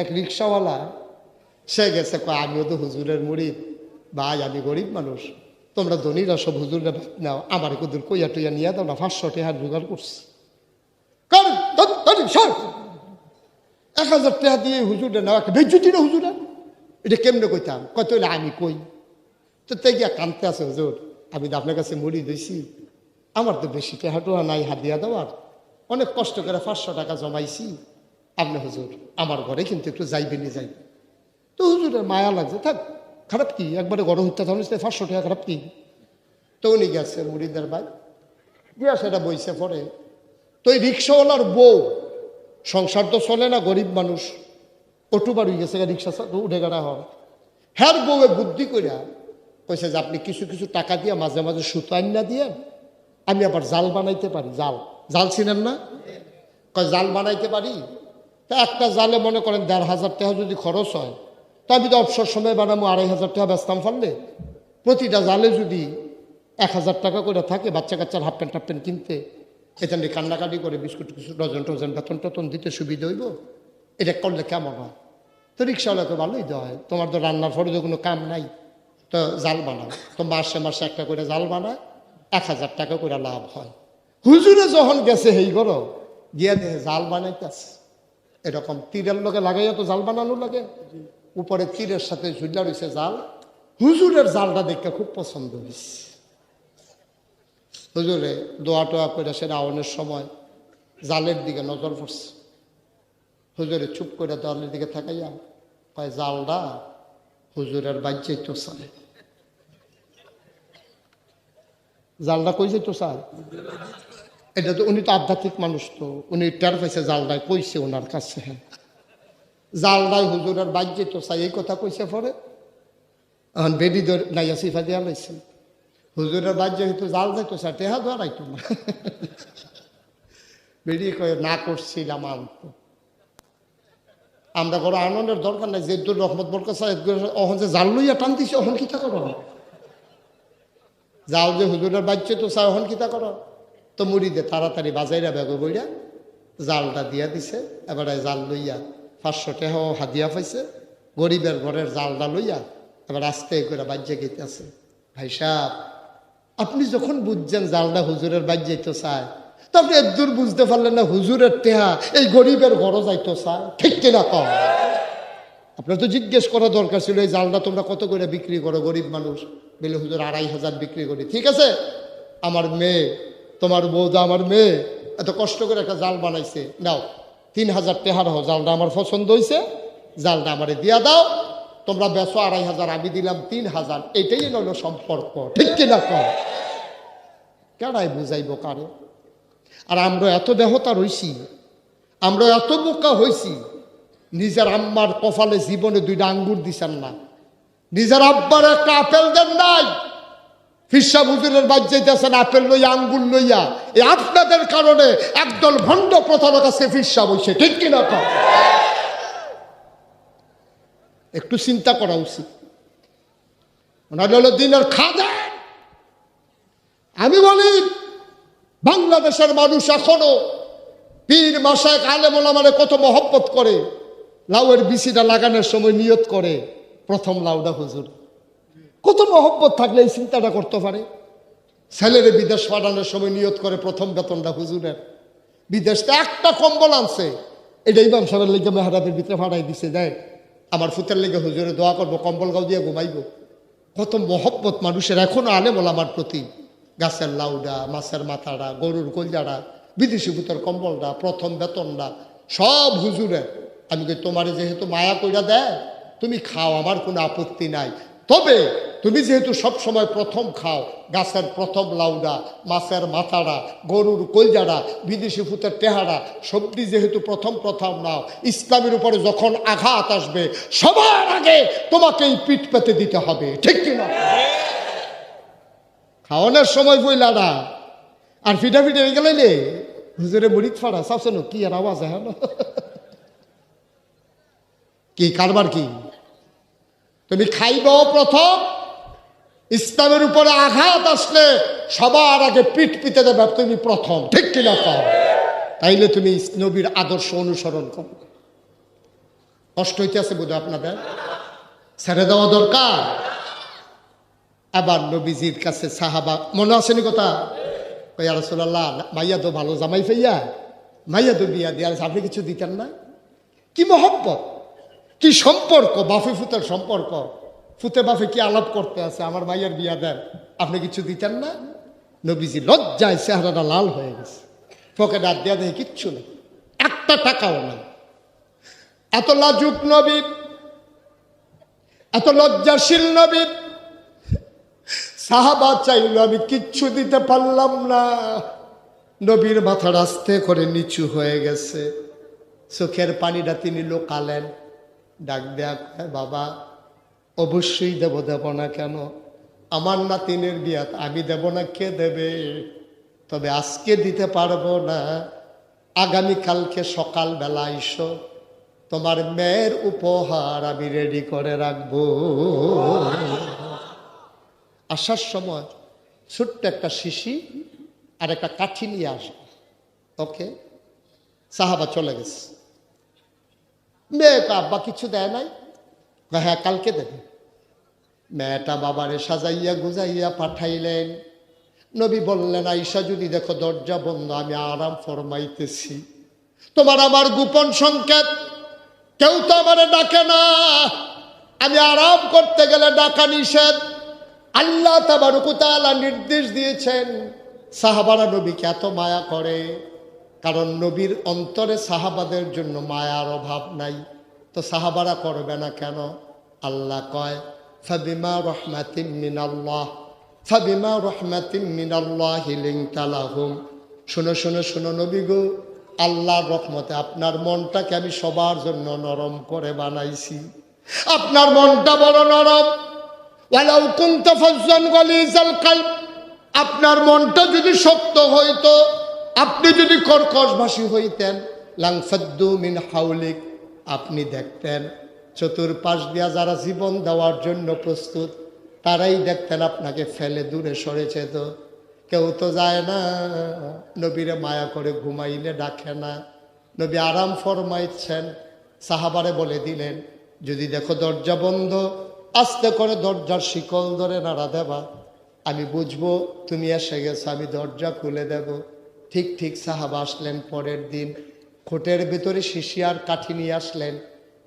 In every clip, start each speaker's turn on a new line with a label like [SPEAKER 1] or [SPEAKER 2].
[SPEAKER 1] এক রিক্সাওয়ালা সে গেছে কয় আমিও তো হুজুরের মুরিদ, ভাই আমি গরিব মানুষ, তোমরা ধনীরা সব হুজুরের নাও, আমার কুদুর কইয়া টইয়া নিয়ে দাও না, 500 টাকা জোগাড় করছি। 1000 টাকা দিয়ে হুজুরে নেওয়া বেজ্জতি না হুজুরা, এটা কেমনে কইতাম, কত হইলে আমি কই তো তাই গিয়া কানতে আছে, হুজুর আমি তো আপনার কাছে মুড়ি দিয়েছি, আমার তো বেশি টাকা নাই হাদিয়া দেওয়ার, অনেক কষ্ট করে 500 টাকা জমাইছি, আপনি হুজুর আমার ঘরে কিন্তু একটু যাইবেনি যাইবে। তো হুজুরের মায়া লাগছে, থাক খারাপ কি, একবারে গরম হত্যা তাহলে 500 টাকা খারাপ কি। তো উনি গেছে মুড়িদের ভাই দিয়া সেটা বইছে পরে। তো এই রিক্সাওয়ালার বউ, সংসার তো চলে না, গরিব মানুষ, অটু বাড়ি গেছে রিক্সা উঠে গাড়া হয়, হ্যার বউয়ে বুদ্ধি করিয়া কইছে যে আপনি কিছু কিছু টাকা দিয়ে মাঝে মাঝে সুতো আইনা দিয়ে আমি আবার জাল বানাইতে পারি। জাল জাল ছিলেন না, কয় জাল বানাইতে পারি। তা একটা জালে মনে করেন 1500 টাকা যদি খরচ হয়, তা আমি তো অবসর সময় বানাবো 2500 টাকা বেচতাম পারলে, প্রতিটা জালে যদি 1000 টাকা করে থাকে, বাচ্চা কাচ্চার হাফ প্যান্ট টাফ প্যান্ট কিনতে, এখানে কান্নাকাটি করে বিস্কুট কিছু ডজন টজন বেতন টতন দিতে সুবিধা হইব, এটা করলে কেমন হয়। তো রিক্সাওয়ালাকে ভালোই দেওয়া হয়, তোমার তো রান্নার ফলে কোনো কাম নাই, তো জাল বানাও, তো মাসে মাসে একটা করে জাল বানায়, 1000 টাকা করে লাভ হয়। হুজুরে যখন গেছে হেই করো গিয়া দেখে জাল বানাইতেছে, এরকম তীরের লগে লাগাইয়া তো জাল বানানো লাগে, উপরে তীরের সাথে ঝুলা রয়েছে জাল। হুজুরের জালটা দেখতে খুব পছন্দ হয়েছে। হুজুরে দোয়া টোয়া করে সেটা আওয়ানোর সময় জালের দিকে নজর পড়ছে। হুজুরে চুপ করে জালের দিকে থাকাইয়া কয় জালটা হুজুরের বাজ্যেই তো চায়। জালটা কই যেত স্যার, এটা তো উনি তো আধ্যাত্মিক মানুষ, তো উনি টের পাইছে জালটায় কইছে ওনার কাছে, হ্যাঁ জালটাই হুজুরের বাজ্যে তো চাই, এই কথা কইছে পরে এখন বেডি নাইয়া সিফা দিয়া লাইছে, হুজুরের বাজ্যে হইতো জাল যাইতো স্যার, টেহা ধরাইতো না। বেডি কয়ে না করছিলাম আনতো, আমরা কোনো আনন্দের দরকার নাই, যেদুর রহমত বরকত অহন যে জাল লইয়া টান দিছে অহন কিতা করো, জাল যে হুজুরের বাচ্চা তো চাই অহন কিতা করো। তো মুড়িদে তাড়াতাড়ি বাজাইরা বেগো বইরা জালটা দিয়া দিছে, এবারে জাল লইয়া 500 টাকাও হাদিয়া পাইছে, গরিবের ঘরের জালটা লইয়া এবার আস্তে করে বাজ্যে গেতেছে। ভাই সাহেব আপনি যখন বুঝছেন জালটা হুজুরের বাজ যাইতো চায়, তো আপনি একদূর বুঝতে পারলেন না হুজুরের টেহা এই গরিবের ঘরও যাইতো চায়, ঠিক কিনা কম। আপনার তো জিজ্ঞেস করা দরকার ছিল এই জালটা তোমরা কত করে বিক্রি করো, গরিব মানুষ বলে হুজুর 2500 বিক্রি করি। ঠিক আছে, আমার মেয়ে তোমার বৌদা আমার মেয়ে এত কষ্ট করে একটা জাল বানাইছে, নাও 3000 টাকা রাখো, জালটা আমার পছন্দ হয়েছে, জালটা আমারে দিয়া দাও, তোমরা বেচো 2500, আমি দিলাম 3000, এটাই হলো সম্পর্ক, ঠিক কিনা কম। কেডাই বুঝাইব কারে। আর আমরা এত দেহতা রইছি, আমরা এত বোকা হইছি, নিজের আম্মার কপালে জীবনে 2টা আঙ্গুর দিছেন না, নিজের আব্বার একটা আপেল দেন নাই, ফিরসা হুজুরের বাদ যাইতেছেন আপেল লইয়া আঙ্গুর লইয়া, এই আপনাদের কারণে একদল ভণ্ড প্রতারক আছে ফিরসা বইছে, ঠিক কিনা কম। একটু চিন্তা করা উচিত। ওনার হলো দিনের খাদেম। আমি বলি বাংলাদেশের মানুষ এখনো পীর মাশায়েখ আলেম ওলামারে কত মহব্বত করে, লাউয়ের বিচিটা লাগানোর সময় নিয়ত করে প্রথম লাউটা হুজুর, কত মহব্বত থাকলে এই চিন্তাটা করতে পারে। ছেলের বিদেশ পাঠানোর সময় নিয়ত করে প্রথম বেতনটা হুজুরের। বিদেশটা একটা কম্বল আনছে, এটা ইমাম সাহেবের লেগে মেহরাবের ভিতরে ফাটাই দিছে, দেয় আমার ফুতের লেগে হুজুরে দোয়া করবো, কম্বল গাও দিয়ে ঘুমাইব। কত মহব্বত মানুষের এখনো আলেম ওলামার প্রতি। গাছের লাউডা, মাছের মাথাটা, গরুর কলজাটা, বিদেশি ভূতের কম্বলটা, প্রথম বেতনটা সব হুজুরের। আমি কই তোমারে যেহেতু মায়া কইরা দেয় তুমি খাও, আমার কোনো আপত্তি নাই, তবে তুমি যেহেতু সব সময় প্রথম খাও, গাছের প্রথম লাউডা, মাছের মাথাটা, গরুর কলজাটা, বিদেশি ভূতের টেহারা, সবজি যেহেতু প্রথম প্রথম নাও, ইসলামের উপরে যখন আঘাত আসবে সবার আগে তোমাকেই পিঠ পেতে দিতে হবে, ঠিক কিনা। খাওয়ানোর সময় বইলাডা আর ফিটা ফিটে হয়ে গেলে হুজুরে মুড়িদ ফাড়া সবসেন কি আর আওয়াজ হ্যাঁ কি কারবার কি। তুমি খাইব প্রথম, ইসলামের উপরে আঘাত আসলে সবার আগে পিঠ পিতে দেবে তুমি প্রথম, ঠিক কিনা কও। তাইলে তুমি নবীর আদর্শ অনুসরণ করো। কষ্ট হইতেছে বোধ আপনাদের, ছেড়ে দেওয়া দরকার। আবার নবীজির কাছে সাহাবা, মনে আসেনি কথা, ইয়া রাসূলুল্লাহ মাইয়া তো ভালো জামাই পাইয়া, মাইয়া তো বিয়া দিয়া, আপনি কিছু দিতেন না? কি মহব্বত, কি সম্পর্ক, বাফে ফুতের সম্পর্ক, ফুতে বাফে কি আলাপ করতে আছে, আমার মাইয়ার বিয়া দেন, আপনি কিছু দিতেন না? নবীজি লজ্জায় চেহারাটা লাল হয়ে গেছে, পকেটে হাত দেওয়া দেখে কিচ্ছু নেই, একটা টাকাও নাই। এত লাজুক নবী, এত লজ্জাশীল নবী, সাহাবা চাইল, আমি কিচ্ছু দিতে পারলাম না। নবীর মাথা আস্তে করে নিচু হয়ে গেছে, চোখের পানিটা তিনি লোকালেন, ডাক দেয়া, বাবা অবশ্যই দেব, দেব না কেন, আমার নাতিনের বিয়াত আমি দেব না, কে দেবে? তবে আজকে দিতে পারবো না, আগামীকালকে সকালবেলা এসো, তোমার মেয়ের উপহার আমি রেডি করে রাখবো। আসার সময় ছোট্ট একটা শিশি আর একটা কাঠি নিয়ে আসবে। ওকে, সাহাবা চলে গেছে। মেয়েটা আব্বা কিছু দেয় নাই, হ্যাঁ কালকে দেবে। মেয়েটা বাবারে সাজাইয়া গুজাইয়া পাঠাইলেন। নবী বললেন, আইসা যদি দেখো দরজা বন্ধ, আমি আরাম ফরমাইতেছি, তোমার আমার গোপন সংকেত, কেউ তো আমারে ডাকে না, আমি আরাম করতে গেলে ডাকা নিষেধ। আল্লাহ তাবারক ওয়া তাআলা নির্দেশ দিয়েছেন। সাহাবারা নবীকে এত মায়া করে, কারণ নবীর অন্তরে সাহাবাদের জন্য মায়ার অভাব নাই, তো সাহাবারা করবে না কেন? আল্লাহ কয়, ফাবিমা রাহমাতিম মিনাল্লাহ, ফাবিমা রাহমাতিম মিনাল্লাহি লিনতা লাহুম। শুনো শুনো শুনো নবী গো, আল্লাহর রহমতে আপনার মনটাকে আমি সবার জন্য নরম করে বানাইছি। আপনার মনটা বড় নরম। ওয়ালাউ কুনতা ফাজ্জান গালিজাল কলব, আপনার মনটা যদি শক্ত হইতো, আপনি যদি কর্কশভাষী হইতেন, লাংফাদ্দু মিন হাউলিক, আপনি দেখতেন চতুর্পাশ দিয়া যারা জীবন দেওয়ার জন্য প্রস্তুত, তারাই দেখতেন আপনাকে ফেলে দূরে সরেছে। তো কেউ তো যায় না, নবীরে মায়া করে ঘুমাইলে ডাকে না, নবী আরাম ফরমাইছেন। সাহাবারে বলে দিলেন, যদি দেখো দরজা বন্ধ, আস্তে করে দরজার শিকল ধরে নাড়া দেবা, আমি বুঝবো তুমি এসে গেছো, আমি দরজা খুলে দেব। ঠিক ঠিক সাহাবা আসলেন পরের দিন, খোটের ভেতরে শিশি আর কাঠি নিয়ে আসলেন,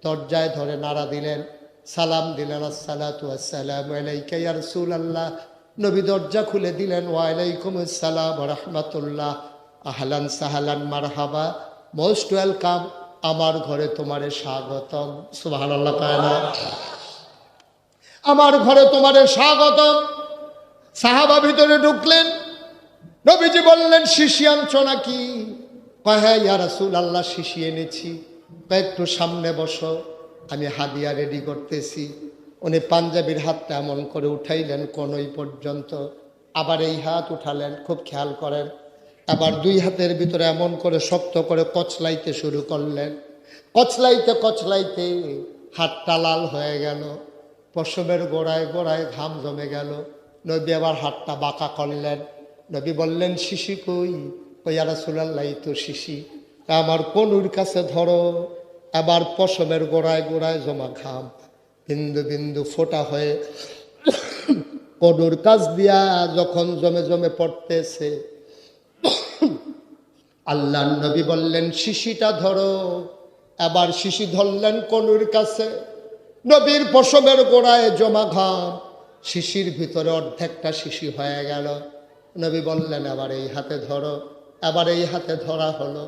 [SPEAKER 1] দরজায় ধরে নাড়া দিলেন, সালাম দিলেন, আসসালাতু আসসালামু আলাইকা ইয়া রাসূলুল্লাহ। নবী দরজা খুলে দিলেন, ওয়া আলাইকুম আসসালাম ওয়া রাহমাতুল্লাহ, আহলান সাহলান মারহাবা, মোস্ট ওয়েলকাম, আমার ঘরে তোমারে স্বাগতম। সুবহানাল্লাহ কয় না? আমার ঘরে তোমারে স্বাগতম। সাহাবা ভিতরে ঢুকলেন, নবীজি বললেন, শিশি আনছো নাকি? কয় হ্যাঁ ইয়া রাসূলুল্লাহ, শিশি এনেছি। কয় একটু সামনে বসো, আমি হাদিয়া রেডি করতেছি। উনি পাঞ্জাবির হাতটা এমন করে উঠাইলেন কোনই পর্যন্ত, আবার এই হাত উঠালেন, খুব খেয়াল করেন, আবার দুই হাতের ভিতরে এমন করে শক্ত করে কচলাইতে শুরু করলেন। কচলাইতে কচলাইতে হাতটা লাল হয়ে গেল, পশমের গোড়ায় গোড়ায় ঘাম জমে গেল। নবী আবার হাতটা বাঁকা করলেন। নবী বললেন, শিশি কই? ইয়া রাসূলুল্লাহ, তো শিশি। আমার কনুর কাছে ধরো। আবার পশমের গোড়ায় গোড়ায় জমা ঘাম বিন্দু বিন্দু ফোঁটা হয়ে কনুর কাছ দিয়া যখন জমে জমে পড়তেছে, আল্লাহর নবী বললেন, শিশিটা ধরো। আবার শিশি ধরলেন কনুর কাছে। নবীর পশমের গোড়ায় জমা ঘাম শিশির ভিতরে অর্ধেকটা শিশি হয়ে গেল। নবী বললেন, আবার এই হাতে ধরো। আবার এই হাতে ধরা হলো।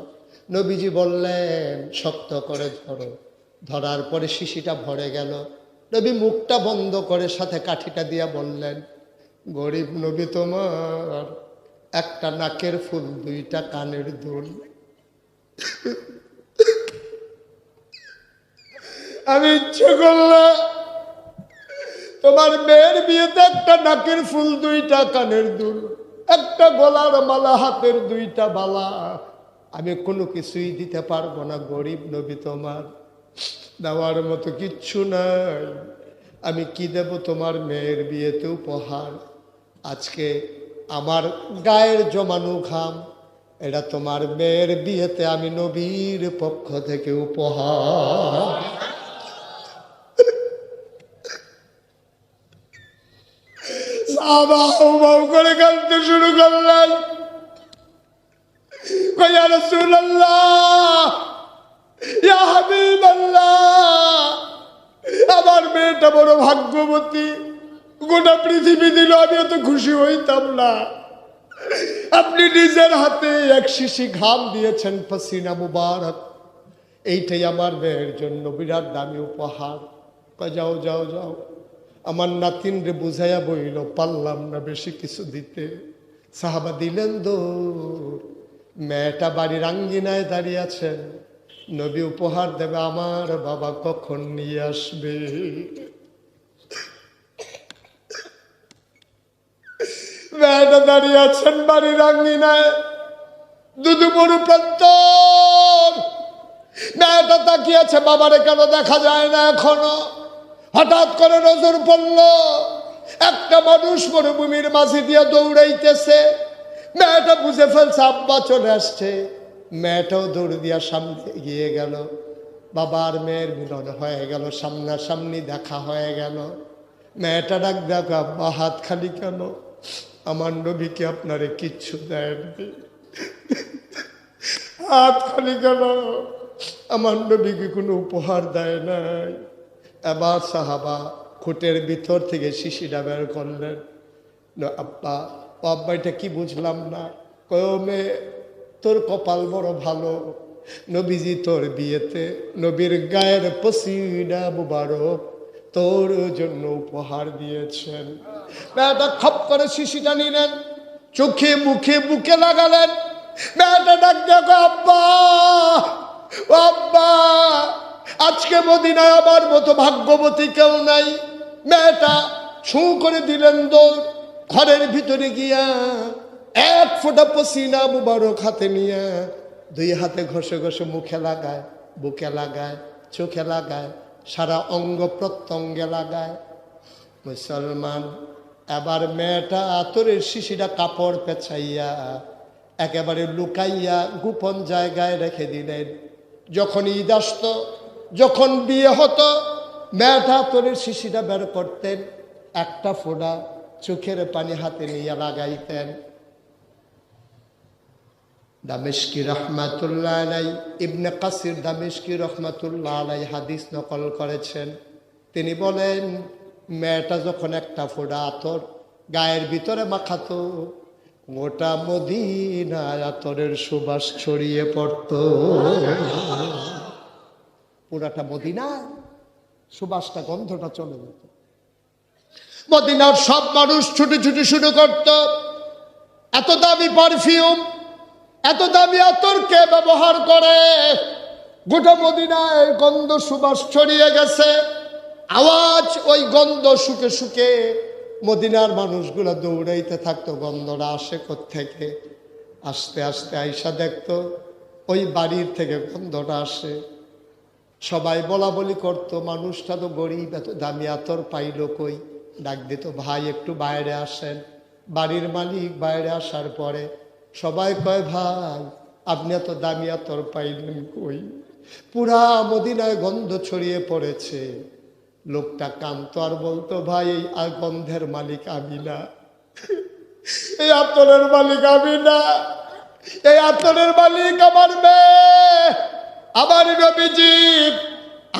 [SPEAKER 1] নবীজি বললেন, শক্ত করে ধরো। ধরার পরে শিশিটা ভরে গেল। নবী মুখটা বন্ধ করে সাথে কাঠিটা দিয়া বললেন, গরিব নবী তোমার, একটা নাকের ফুল, দুইটা কানের দুল। আমি ইচ্ছে করলাম তোমার মেয়ের বিয়েতে একটা নাকের ফুল, দুইটা কানের দুল, একটা গলার মালা, হাতের দুইটা বালা, আমি কোনো কিছুই দিতে পারবো না। গরিব নবী তোমার, দেওয়ার মতো কিচ্ছু নাই। আমি কি দেব তোমার মেয়ের বিয়েতে উপহার? আজকে আমার গায়ের জমানো ঘাম, এটা তোমার মেয়ের বিয়েতে আমি নবীর পক্ষ থেকে উপহার। আবাউ করে কাঁদতে শুরু করলেন। ইয়া রাসূলুল্লাহ, ইয়া হাবিবাল্লাহ, আমার মেয়েটা বড় ভাগ্যবতী, গোটা পৃথিবী দিল আমি এত খুশি হইতাম না। আপনি নিজের হাতে এক শিশি ঘাম দিয়েছেন, পসিনা মুবারক, এইটাই আমার মেয়ের জন্য বিরাট দামি উপহার। যাও যাও যাও, আমার নাতিন রে বুঝাইয়া বইল, পারলাম না বেশি কিছু দিতে। সাহাবা দিলেন দৌড়। মেয়েটা বাড়ির আঙ্গিনায় দাঁড়িয়ে আছেন, নবী উপহার দেবে, আমার বাবা কখন নিয়ে আসবে। মেয়েটা দাঁড়িয়ে আছেন বাড়ির আঙ্গিনায়, দুদু মরু প্রান্তর। মেয়েটা তাকিয়ে আছে, বাবারে কেন দেখা যায় না এখনো। হঠাৎ করে নজর পড়ল, একটা মানুষ মরুভূমির মাঝে দিয়ে দৌড়াইতেছে। মেয়েটা বুঝে ফেলছে আব্বা চলে আসছে। মেয়েটাও দৌড় দিয়া সামনে গিয়ে গেল। বাবার মেয়ের মিলন হয়ে গেল, সামনাসামনি দেখা হয়ে গেল। মেয়েটা ডাক দেখো, আব্বা হাত খালি কেন? আমার নবীকে আপনারে কিচ্ছু দেয়নি, হাত খালি কেন? আমার নবীকে কোনো উপহার দেয় নাই। এবার সাহাবা খুঁটের ভিতর থেকে শিশিটা বের করলেন। আব্বা, ও আব্বা এটা কি বুঝলাম না। কমে তোর কপাল বড় ভালো, নবীজি তোর বিয়েতে নবীর গায়ের পসিনা মুবারক তোর জন্য উপহার দিয়েছেন। মেয়েটা খপ করে শিশিটা নিলেন, চোখে মুখে বুকে লাগালেন। মেয়েটা ডাক দেখো, আব্বা, আব্বা, আজকে মদিনায় আমার মতো ভাগ্যবতী কেউ নাই। মেয়েটা ছু করে দিলেন দৌড়। ঘরের ভিতরে গিয়া এক ফোঁটা পসিনা মুবারক হাতে নিয়ে দুই হাতে ঘষে ঘষে মুখে লাগায়, বুকে লাগায়, চোখে লাগায়, সারা অঙ্গ প্রত্যঙ্গে লাগায়। মুসলমান, এবার মেয়েটা আতরের শিশিটা কাপড় পেঁচাইয়া একেবারে লুকাইয়া গোপন জায়গায় রেখে দিলেন। যখন ঈদ আসত, যখন বিয়ে হতো, মেয়েটা আতরের শিশিটা বের করতেন, একটা ফোঁটা চোখের পানি হাতে নিয়ে লাগাইতেন। দামেশকি রহমাতুল্লাহ আলাই, ইবনে কাসির দামেশকি রহমাতুল্লাহ আলাই হাদিস নকল করেছেন। তিনি বলেন, মেয়েটা যখন একটা ফোঁটা আতর গায়ের ভিতরে মাখাতো, গোটা মদিনায় আতরের সুবাস ছড়িয়ে পড়ত। পুরাটা মদিনায় সুবাসটা, গন্ধটা চলে যেত। মদিনার সব মানুষ ছুটি ছুটি শুরু করত। এত দামি পারফিউম, এত দামি আতর কে ব্যবহার করে? গোটা মদিনায় গন্ধ সুবাস ছড়িয়ে গেছে। আওয়াজ, ওই গন্ধ শুকে শুকে মদিনার মানুষগুলো দৌড়াইতে থাকতো, গন্ধটা আসে কোত্থেকে? আস্তে আস্তে আইসা দেখতো ওই বাড়ির থেকে গন্ধটা আসে। সবাই বলা বলি করতো, মানুষটা তো গরিব, এত দামি আতর পাইল কই? ডাক দিত, ভাই একটু বাইরে আসেন। বাড়ির মালিক বাইরে আসার পরে সবাই কয়, ভাই আপনি এত দামি আতর পাইলেন কই? পুরা মদিনায় গন্ধ ছড়িয়ে পড়েছে। লোকটা কাঁদতো আর বলতো, ভাই এই গন্ধের মালিক আমি না, এই আতরের মালিক আমি না, এই আতরের মালিক আমার মেয়ে। আমার নবীজি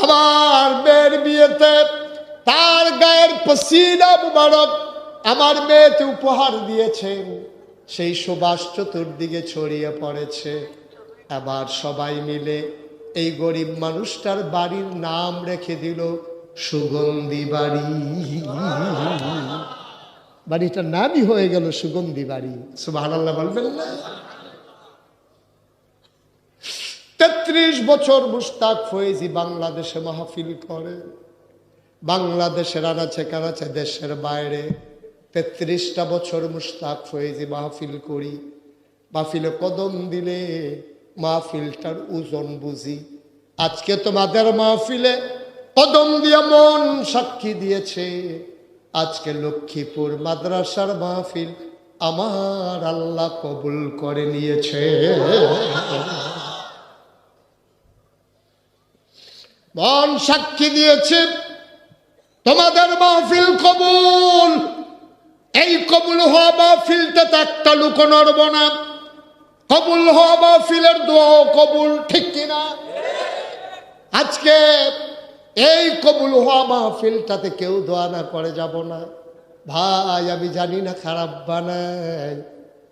[SPEAKER 1] আমার মেয়ের বিয়েতে তার গায়ের পসিনা মুবারক আমার মেয়েতে উপহার দিয়েছেন। সেই সুবাস চতুর্দিকে ছড়িয়ে পড়েছে। এবার সবাই মিলে এই গরিব মানুষটার বাড়ির নাম রেখে দিল সুগন্ধি বাড়ি। বাড়িটার নামই হয়ে গেল সুগন্ধি বাড়ি। সুবহানাল্লাহ বলবেন না? ৩৩ বছর মুশতাক ফয়েজি বাংলাদেশে মাহফিল করে। বাংলাদেশের আনাচে কানাচে, দেশের বাইরে ৩৩টা বছর মুশতাক ফয়েজি মাহফিল করি। মাহফিলে কদম দিলে মাহফিলটার ওজন বুঝি। আজকে তোমাদের মাহফিলে কদম দিয়া মন সাক্ষী দিয়েছে, আজকে লক্ষ্মীপুর মাদ্রাসার মাহফিল আমার আল্লাহ কবুল করে নিয়েছে। মন সাক্ষী দিয়েছে তোমাদের মাহফিল কবুল। এই কবুল হওয়া মাহফিলটাতে একটা লোক নড়ব না। কবুল হওয়া মাহফিলের দোয়া কবুল, ঠিক কিনা? আজকে এই কবুল হওয়া মাহফিলটাতে কেউ দোয়া না করে যাব না। ভাই আমি জানি না খারাপ বানাই,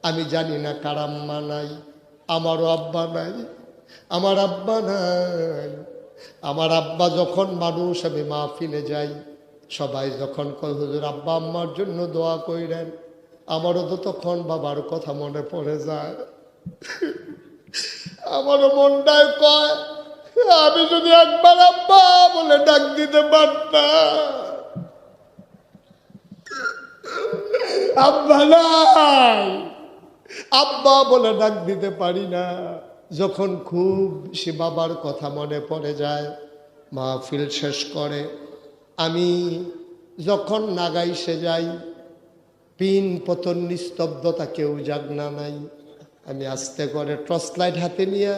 [SPEAKER 1] আমি জানি না কারাম্মা নাই, আমারও আব্বা নাই, আমার আব্বা নাই। আমার আব্বা যখন মানুষ, আমি মাহফিলে যাই, সবাই যখন কয় হুজুর আব্বা আম্মার জন্য দোয়া কইরেন, আমারও তো তখন বাবার কথা মনে পড়ে যায়। আমারও মনটায় কয় আমি যদি একবার আব্বা বলে ডাক দিতে পারতাম। আব্বা নাই, আব্বা বলে ডাক দিতে পারি না। যখন খুব সে বাবার কথা মনে পড়ে যায়, মাহফিল শেষ করে আমি যখন নাগাইশে যাই, পিন পতন নিস্তব্ধতা, কেউ জাগনা নাই। আমি আস্তে করে টর্চ লাইট হাতে নিয়ে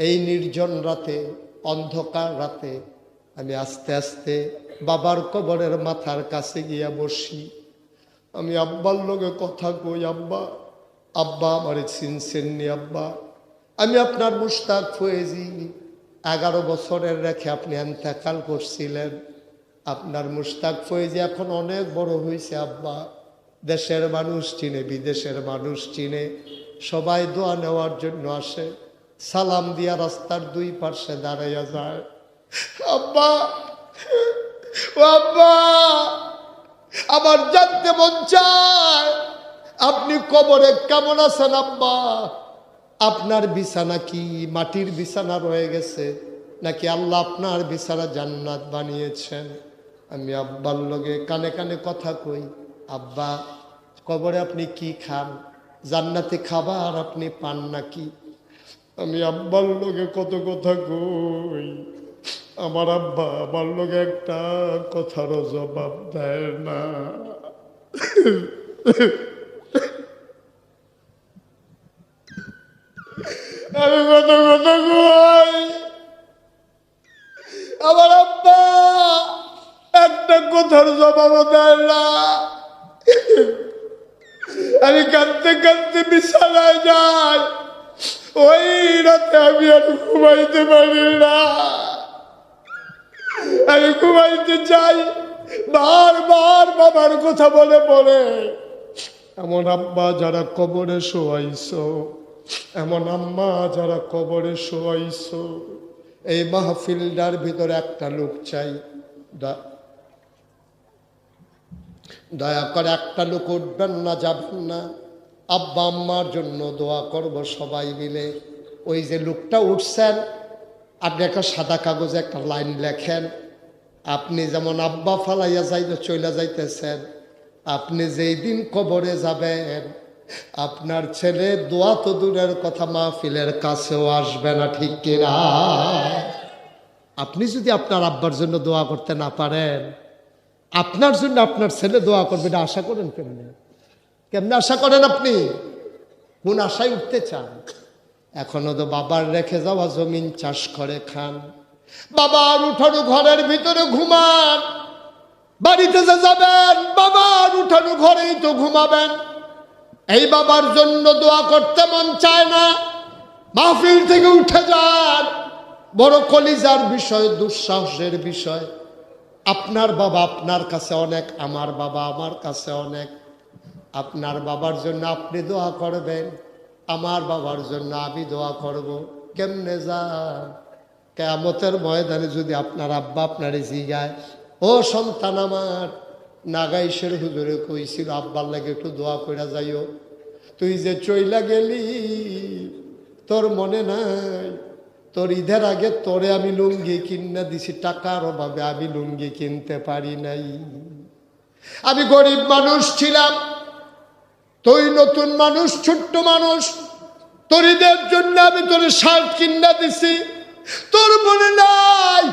[SPEAKER 1] এই নির্জন রাতে, অন্ধকার রাতে আমি আস্তে আস্তে বাবার কবরের মাথার কাছে গিয়া বসি। আমি আব্বার লগে কথা কই, আব্বা আব্বা আমারে চিনছেননি আব্বা, আমি আপনার মুশতাক ফয়েজি, 11 বছরের রেখে আপনি ইন্তেকাল করছিলেন। আপনার মুশতাক ফয়েজি এখন অনেক বড় হয়েছে আব্বা, দেশের মানুষ চিনে, বিদেশের মানুষ চিনে, সবাই দোয়া নেওয়ার জন্য আসে, সালাম দিয়া রাস্তার 2 পাশে দাঁড়াইয়া যায়। আব্বা ও আব্বা, আমার জানতে মন চায় আপনি কবরে কেমন আছেন আব্বা? আপনার বিছানা কি মাটির বিছানা রয়ে গেছে, নাকি আল্লাহ আপনার বিছানা জান্নাত বানিয়েছেন? আমি আব্বার লগে কানে কানে কথা কই, আব্বা কবরে আপনি কি খান, জান্নাতে খাবার আপনি পান নাকি? আমি আব্বার লগে কত কথা কই, আমার আব্বা আমার লগে একটা কথারও জবাব দেয় না। আমি কত কথা কই, আমার আব্বা একটা কথার জবাব দেয় না। আমি কাঁদতে কাঁদতে বিছানায় যাই, ওই রাতে আমি আর ঘুমাইতে পারি না। আমি ঘুমাইতে চাই, বারবার বাবার কথা বলে পড়ে। এমন আব্বা যারা কবরে শোয়াইছো, এমন আম্মা যারা কবরে শোয়াইছো, এই মাহফিলটার ভিতরে একটা লোক চাই, দয়া করে একটা লোক উঠবেন না, যাবেন না, আব্বা আম্মার জন্য দোয়া করব সবাই মিলে। ওই যে লোকটা উঠছেন, আপনি একটা সাদা কাগজে একটা লাইন লেখেন, আপনি যেমন আব্বা ফালাইয়া চলে যাইতেছেন, আপনি যেই দিন কবরে যাবেন, আপনার ছেলে দোয়া তো দূরের কথা মাহফিলের কাছেও আসবে না, ঠিক কিনা? আপনি যদি আপনার আব্বার জন্য দোয়া করতে না পারেন, আপনার জন্য আপনার ছেলে দোয়া করবে, এটা আশা করেন কেমনে? কেমনে আশা করেন আপনি? কোন আশায় উঠতে চান? এখনো তো বাবার রেখে যাওয়া জমিন চাষ করে খান, বাবার উঠানো ঘরের ভিতরে ঘুমান, বাড়িতে যে যাবেন বাবার উঠানো ঘরেই তো ঘুমাবেন। এই বাবার জন্য দোয়া করতে মন চায় না, মাহফিল থেকে উঠে যান। বড় কলিজার বিষয়, দুঃসাহসের বিষয়। আপনার বাবা আপনার কাছে অনেক, আমার বাবা আমার কাছে অনেক। আপনার বাবার জন্য আপনি দোয়া করবেন, আমার বাবার জন্য আমি দোয়া করব। কেমনে যান? কিয়ামতের ময়দানে যদি আপনার আব্বা আপনারে জিগায়, ও সন্তান আমার, নাগাইশের হুজুরে কইছিল আব্বার লাগে একটু দোয়া কইরা যাইও, তুই যে চইলা গেলি তোর মনে নাই? তোর ঈদের আগে তোরে আমি লুঙ্গি কিনা দিছি, টাকার অভাবে আমি লুঙ্গি কিনতে পারি নাই। আমি গরিব মানুষ ছিলাম, তুই নতুন মানুষ, ছোট্ট মানুষ, তোর ঈদের জন্য আমি তোর শার্ট কিনা দিছি, তোর মনে নাই?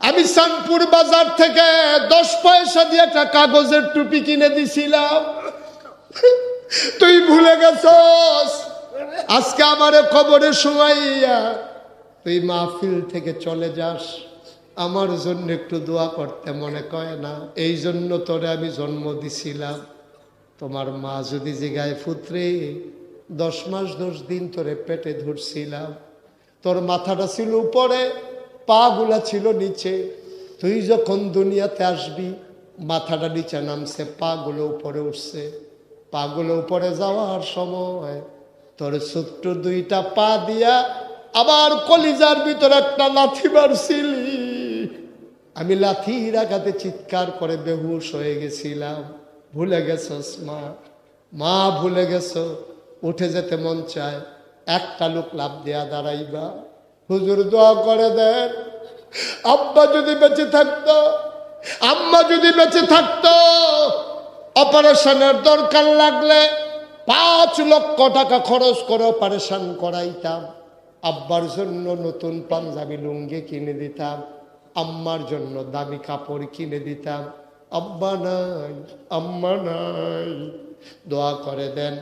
[SPEAKER 1] আমি চাঁদপুর বাজার থেকে 10 পয়সা দিয়ে একটা কাগজের টুপি কিনে দিছিলাম, তুই ভুলে গেছস। আজকে আমারে কবরে শোয়াইয়া তুই মাহফিল থেকে চলে যাস, আমার জন্য একটু দোয়া করতে মনে কয় না? এই জন্য তোরে আমি জন্ম দিছিলাম। তোমার মা যদি জিগায় পুত্রে 10 মাস 10 দিন তোরে পেটে ধরছিলাম, তোর মাথাটা ছিল উপরে, পা গুলা ছিল নিচে, তুই যখন দুনিয়াতে আসবি মাথাটা নিচে নামছে, পা গুলো উপরে উঠছে, পা গুলো উপরে যাওয়ার সময় তোর ছোট্ট 2টা পা দিয়া আবার কলিজার ভিতরে একটা লাথি মারছিলি। আমি লাথির আঘাতে চিৎকার করে বেহুশ হয়ে গেছিলাম। ভুলে গেছস মা, মা ভুলে গেছো। উঠে যেতে মন চায়, একটা লোক লাভ দেয়া দাঁড়াইবা। হুজুর দোয়া করে দেন, আব্বা যদি বেঁচে থাকতো, আম্মা যদি বেঁচে থাকতো, অপারেশনের দরকার লাগলে 5 লক্ষ টাকা খরচ করে অপারেশন করাইতাম। আব্বার জন্য নতুন পাঞ্জাবি লুঙ্গি কিনে দিতাম, আম্মার জন্য দামি কাপড় কিনে দিতাম। আব্বা নাই, আম্মা নাই। দোয়া করে দেন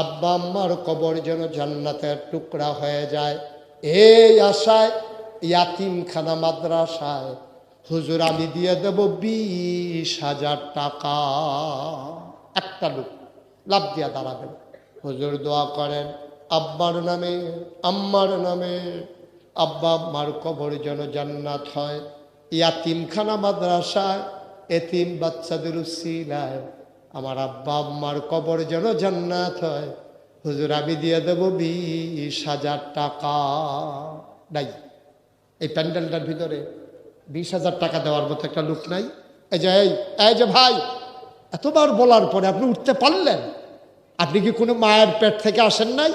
[SPEAKER 1] আব্বা আম্মার কবর যেন জান্নাতের টুকরা হয়ে যায়। এই আশায় ইয়াতিমখানা মাদ্রাসায় হুজুর আমি দিয়ে দেব 20,000 টাকা। একটা লোক লাভ দিয়া দাঁড়াবেন। হুজুর দোয়া করেন আব্বার নামে আম্মার নামে, আব্বা আম্মার কবর যেন জান্নাত হয়। ইয়াতিমখানা মাদ্রাসায় এতিম বাচ্চাদের উসিলায় আমার আব্বা আম্মার কবর যেন জান্নাত হয়। হুজুর আমি দিয়ে দেব 20,000 টাকা। নাই, এই প্যান্ডেলটার ভিতরে 20,000 টাকা দেওয়ার মতো একটা লোক নাই? এই যে ভাই, এতবার বলার পরে আপনি উঠতে পারলেন? আপনি কি কোনো মায়ের পেট থেকে আসেন নাই?